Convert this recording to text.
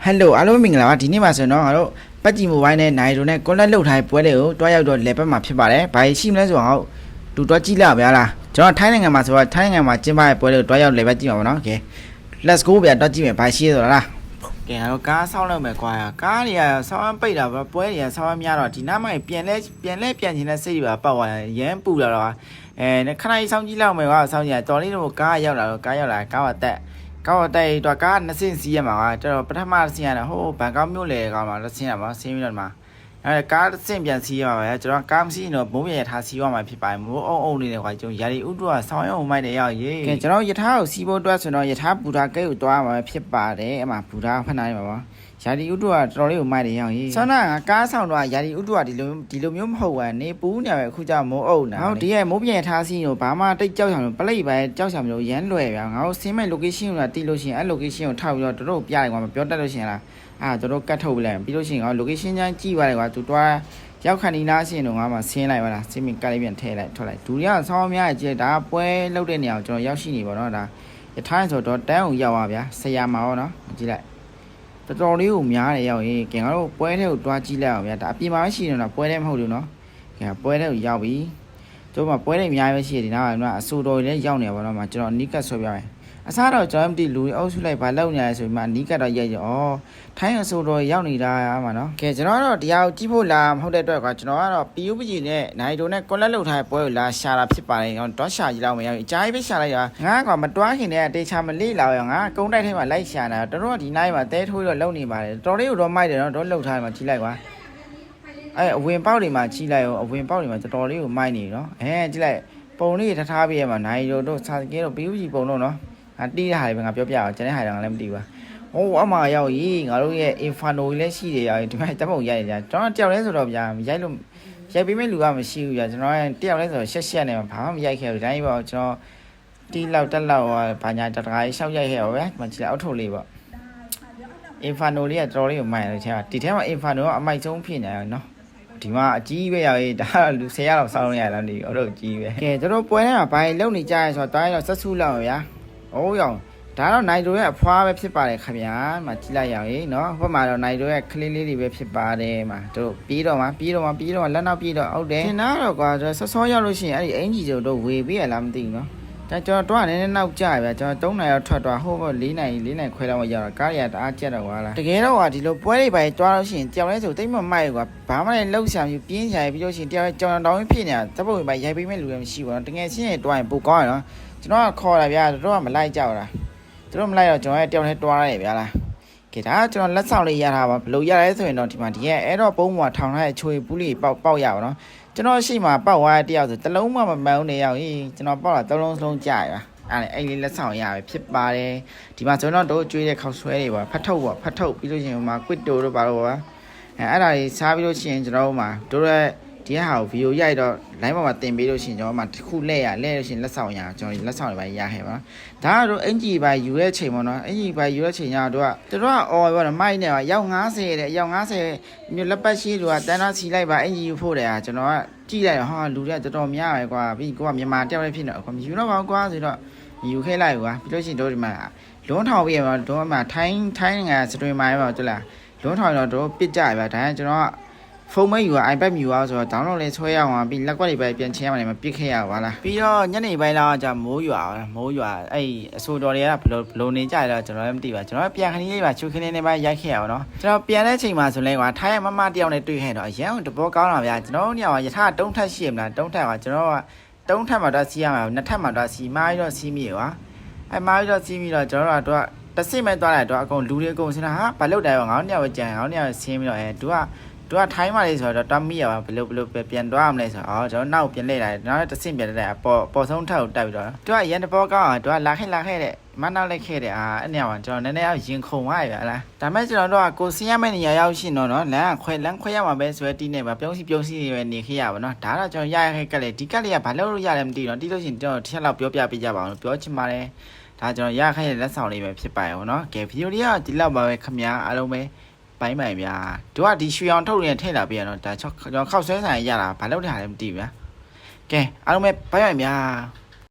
Hello အားလုံးမင်္ဂလာပါဒီနေ့မှာဆိုတော့ငါတို့ပတ်ကြည့်မိုဘိုင်းနဲ့နိုင်ရိုနဲ့ကွန်လက်လုတ်ထားပွဲတွေကိုတွားရောက်တော့လေပတ်မှာဖြစ်ပါတယ်။ဘာရှိမလဲဆိုတော့တူတွားကြည့်လာဗျာလား။ကျွန်တော်ထိုင်းနိုင်ငံမှာဆိုတော့ထိုင်းနိုင်ငံမှာကျင်းပတဲ့ပွဲတွေကိုတွားရောက်လေပတ်ကြည့်ပါမယ်နော်။ Okay let's go ဗျာတွားကြည့်မယ်ဘာရှိရဆိုတော့လား။ကဲငါတို့ကားဆောင်းလောက်မယ်ကွာ။ကားတွေကဆောင်းပိတ်တာပဲပွဲတွေကဆောင်းများတော့ဒီနားမှာပြန်ချင်တဲ့စိတ်တွေပါပောက်သွားရမ်းပူလာတော့ခဏကြီးဆောင်းကြည့်လောက်မယ်ကွာဆောင်းကြတော်လေးတော့ကားရောက်လာတော့ကားပါတက်ကောက်တဲ့တော့ကားနှစ်ဆင့်စီးရမှာကကျွန်တော်ပထမဆင်းရတာဟိုဘန်ကောက်မြို့လေကောင်မှာဆင်းရမှာဆင်းပြီးတော့မှာကားဆင့်ပြန်စီးရမှာပဲကျွန်တော်ကားမစီးတော့ဘုံပြရထားစီးရမှာဖြစ်ပါတယ်မိုးအုံနေတယ်ကွာကျွန်တော်ရာဒီဥတုကဆောင်းရုံမိုက်တယ်ရောက်ရေးကဲကျွန်တော်ယထာကိုစီးဖို့အတွက်ဆိုတော့ယထာဘူတာကိတ်ကိုတွားမှာဖြစ်ပါတယ်အမှဘူတာဖတ်နိုင်ပါပါရာဒီဥတုကတော်တော်လေးကိုမိုက်တယ်ရောက်ရေးဆောင်းနာကားဆောင်တော့ရာဒီဥတုကဒီလိုမျိုးမဟုတ်ဘူးနေပူးနေပဲအခုကျမိုးအုံနေဟုတ်ဒီရဲ့မိုးပြရထားစီးကိုဘာမှတိတ်ကြောက်ဆောင်လို့ပလိတ်ပဲကြောက်ဆောင်မျိုးရမ်းလွယ်ဗျာငါတို့ဆင်းမဲ့ location ကိုတီးလို့ရှိရင်အဲ့ location ကိုထောက်ပြီးတော့တို့ပြရတယ်ကွာမပြောတတ်လို့ရှိရင်လားတို့ကတ်ထုတ်ပလိုက်ပြီးလို့ရှိရင်ငါ location ချမ်းကြည့်ပါလေကွာသူတွားရောက်ခဏီလားရှိရင်တော့ငါမှဆင်းလိုက်ပါလားဆင်းပြီးကတ်လေးပြန်ထည့်လိုက်ထွက်လိုက်ဒူရီကဆောင်းများရဲ့ဒါပွဲလှုပ်တဲ့နေရာကိုကျွန်တော်ရောက်ရှိနေပါတော့ဒါရထားဆိုတော့တန်းအောင်ရောက်ပါဗျာဆရာမှာရောနော်ကြည့်လိုက်တော်တော်လေးကိုများတယ်ရောက်ရင်ကင်ငါတို့ပွဲထဲကိုတွားကြည့်လိုက်အောင်ဗျာဒါအပြင်မှာရှိနေတာပွဲထဲမဟုတ်ဘူးနော်ကင်ပွဲထဲကိုရောက်ပြီတို့မှာပွဲထဲအများပဲရှိတယ်ဒီနားကအဆူတော်တွေလည်းရောက်နေပါတော့မှာကျွန်တော်အနီးကတ်ဆွဲပြမယ်အစားတော့ကျွန်တော်မသိလူအုပ်စုလိုက်ဘာလောက်နေရလဲဆိုပြီးမှအနီးကတ်တော့ရိုက်ကြထိုင်းအဆူတော်ရောက်နေတာမှာနော်ကဲကျွန်တော်တော့တရားကိုကြည့်ဖို့လာမဟုတ်တဲ့အတွက်ကကျွန်တော်ကတော့ PUBG နဲ့နိုင်တိုနဲ့ကွန်လက်လုတ်ထားတဲ့ပွဲကိုလာရှာတာဖြစ်ပါတယ်ကျွန်တော်တွားရှာကြည့်လောက်မရဘူးအကြိုက်ပဲရှာလိုက်ရငါကမတွားခင်တည်းကတေချာမလေးလာရောငါကုန်းတိုက်ထဲမှာလိုက်ရှာနေတာတို့ကဒီနိုင်မှာတဲထိုးတော့လုံနေပါတယ်တော်လေးကိုတော့မိုက်တယ်နော်တို့လုတ်ထားတယ်မှာကြည့်လိုက်ကွာအဝင်ပေါက်တွေမှာကြီးလိုက်ရောအဝင်ပေါက်တွေမှာတော်လေးကိုမိုက်နေနော်ကြည့်လိုက်ပုံလေးထားပြီးရမှာနိုင်တို့စာကဲတော့ PUBG ပုံတော့နော်တီးရဟာပဲငါပြောပြအောင်ကျန်တဲ့ဟာတော့ငါလည်းမသိဘူးဟိုအမရောက်ကြီးငါတို့ရဲ့ Inferno လည်းရှိတယ်ရောက်ဒီမှာတပ်ပုံရိုက်နေကြကျွန်တော်တယောက်လဲဆိုတော့ဗျာရိုက်ပေးမဲ့လူကမရှိဘူးဗျာကျွန်တော်တယောက်လဲဆိုတော့ရှက်နေမှာဘာမှမရိုက်ခဲ့ဘူးဒါကြီးပေါ့ကျွန်တော်တီးလောက်တက်လောက်ဘာညာတတကားရှောက်ရိုက်ခဲ့ပါဗျာဒီမှာကြည့်လိုက်အောက်ထုတ်လေးပေါ့ Inferno လေးကတော်တော်လေးကိုမိုက်တယ်ချာဒီထဲမှာ Inferno ကအမိုက်ဆုံးဖြစ်နေရနော်ဒီမှာအကြီးပဲရောက်ရေးဒါလူ10လောက်စောင်းရလားမသိဘူးတို့အကြီးပဲကဲတို့ပွဲထဲမှာဘာလုံနေကြရဲဆိုတော့တိုင်းတော့ဆက်စုလောက်ဗျာအိုးရောင်ဒါတော့နိုင်တိုရဲ့အဖွားပဲဖြစ်ပါတယ်ခင်ဗျာမှာကြည့်လိုက်ရအောင်ရေနော်ဟိုမှာတော့နိုင်တိုရဲ့ကလေးလေးတွေပဲဖြစ်ပါတယ်မှာတို့ပြီးတော့လက်နောက်ပြေးတော့ဟုတ်တယ်သင်တော့ကွာဆော့ဆောရောက်လို့ရှိရင်အဲ့ဒီအင်ဂျီတို့ဝေပေးရလားမသိဘူးနော်ဒါကျွန်တော်နည်းနည်းနောက်ကြရဗျာကျွန်တော်3နိုင်ရောက်ထွက်သွားဟိုဘ4နိုင်ခွဲလောက်ရောက်တော့ကားရတအားကြက်တော့ကွာလားတကယ်တော့ဒီလိုပွဲတွေပဲတွားလို့ရှိရင်တယောက်လဲဆိုတိတ်မမိုက်ကွာဘာမှလည်းလှုပ်ရှားပြီးပြင်းချပြီးလို့ရှိရင်တယောက်ကြောင်တောင်းဖြစ်နေတာတပုတ်ပဲရိုက်ပေးမဲ့လူလည်းမရှိဘူးနော်တကယ်ချင်းရင်တွားရင်ပိုကောင်းရနော်ကျွန်တော်ကခေါ်တာဗျာတို့ကမလိုက်ကြဘူးလားတို့မလိုက်တော့ကျွန်တော်ရဲ့တယောက်ထဲတွားရတယ်ဗျာလားကဲဒါကျွန်တော်လက်ဆောင်လေးရထားပါဘယ်လိုရလဲဆိုရင်တော့ဒီမှာဒီရဲ့အဲ့တော့ပုံးပေါ်ထောင်ထားတဲ့ချွေပူးလေးပေါက်ရပါတော့ကျွန်တော်ရှိမှပေါက်သွားတဲ့တယောက်ဆိုတလုံးမှမမှန်ဘူးနေရောက်ရင်ကျွန်တော်ပေါက်တာ3လုံးစလုံးကြာရပါအဲ့လေးလက်ဆောင်ရပဲဖြစ်ပါတယ်ဒီမှာကျွန်တော်တို့ကျွေးတဲ့ခောက်ဆွဲတွေပါဖတ်ထုတ်ပြီးလို့ရှိရင်ဟိုမှာ quit တို့ပါတော့ပါအဲ့ဒါကြီးစားပြီးလို့ရှိရင်ကျွန်တော်တို့မှာတို့ရဲ့ဒီဟာကိုဗီဒီယိုရိုက်တော့ line ပေါ်မှာတင်ပေးလို့ရှိရင်ကျွန်တော်မှတစ်ခုလဲလို့ရှိရင်လက်ဆောင်ရကျွန်တော်လက်ဆောင်တွေပဲရခဲ့ပါဒါကတော့အင်ဂျီပါယူရဲ့ချိန်ပေါ့နော်အင်ဂျီပါယူရဲ့ချိန်ညတော့တို့ကအော်ပြောတော့မိုက်နေပါရောက်90တဲ့ရောက်90မြို့လက်ပတ်ရှိလို့ကတန်းသားစီလိုက်ပါအင်ဂျီယူဖို့တယ်ကျွန်တော်ကကြည့်လိုက်ဟာလူတွေကတော်တော်များပဲကွာပြီးကိုကမြန်မာတယောက်လေးဖြစ်နေကွာမယူတော့ပါဘူးကွာဆိုတော့ယူခဲ့လိုက်ကွာပြီးလို့ရှိရင်တို့ဒီမှာလွန်းထောင်ပြီးရပါတော့မှထိုင်းနိုင်ငံစတွင်မှာပါတို့လားလွန်းထောင်တော့တို့ပစ်ကြရပါဒါကျွန်တော်ကဖုန်းမယူက iPad မြူအောင်ဆိုတော့ download လေးဆွဲရအောင်ပြီးလက်ကွက်တွေပဲပြန်ချင်းရမှာမပြစ်ခဲ့ရပါလားပြီးတော့ညနေပိုင်းလောက်ကျမိုးရွာအဲ့အဆိုတော်တွေကဘလို့နေကြရတော့ကျွန်တော်လည်းမသိပါကျွန်တော်ပြန်ခဏလေးပါချူခင်းနေပါရိုက်ခဲ့ရအောင်နော်ကျွန်တော်ပြန်တဲ့ချိန်မှာဆိုလဲကွာထိုင်းရမတယောက်နဲ့တွေ့ခဲ့တော့အရန်တဘောကောင်းတာဗျာကျွန်တော်ညောင်ရထားတုံးထက်ရှိရမလားတုံးထက်ကကျွန်တော်ကတုံးထက်မှာတော့စီးရမှာနှစ်ထက်မှာတော့စီမားပြီးတော့စီးမိကွာအဲ့မားပြီးတော့စီးပြီးတော့ကျွန်တော်တို့ကတစ်စိမ့်မဲ့သွားလိုက်တော့အကုန်လူတွေအကုန်စင်းတာဟာဘာလို့တိုင်ရောငါတို့ညောင်ပဲကြံငါတို့ညောင်ဆင်းပြီးတော့သူကထိုင်းမှလေးဆိုတော့တမ်းမိရပါဘယ်လိုပြန်သွားမလဲဆိုတော့ကျွန်တော်နောက်ပြန်လှည့်လာတယ်နောက်တစ်ဆင့်ပြန်တက်ပေါ်ဆုံးထက်ကိုတက်ပြီးတော့သူကရန်တဘောကောင်းအောင်သူကလာခဲ့တဲ့မနောက်လိုက်ခဲ့တဲ့အဲ့နေရာမှာကျွန်တော်နည်းနည်းရင်ခုန်သွားရလားဒါမဲ့ကျွန်တော်တို့ကကိုစင်းရမယ့်နေရာရောက်ရှိတော့နော်လမ်းခွဲရမှာပဲဆိုရတီးနေပါပြုံးစီပဲနေခဲ့ရပါတော့ဒါတော့ကျွန်တော်ရခဲ့ကလေးဒီကလေးကဘာလို့ရလဲမသိတော့တီးလို့ရှိရင်ကျွန်တော်တစ်ချက်လောက်ပြောပြပေးကြပါအောင်ပြောချင်ပါတယ်ဒါကျွန်တော်ရခဲ့တဲ့လက်ဆောင်လေးပဲဖြစ်ပါရောနော်ကဲဗီဒီယိုလေးကဒီလောက်ပါပဲခင်ဗျာအားလုံးပဲပိုင်းဗျာတို့ကဒီရွှေအောင်ထုတ်နေထည့်လာပြရတော့ဒါကျွန်တော်ခောက်ဆွဲဆိုင်ရတာဘာလို့လဲမသိဘူးဗျာကဲအားလုံးပဲပိုင်းဗျာ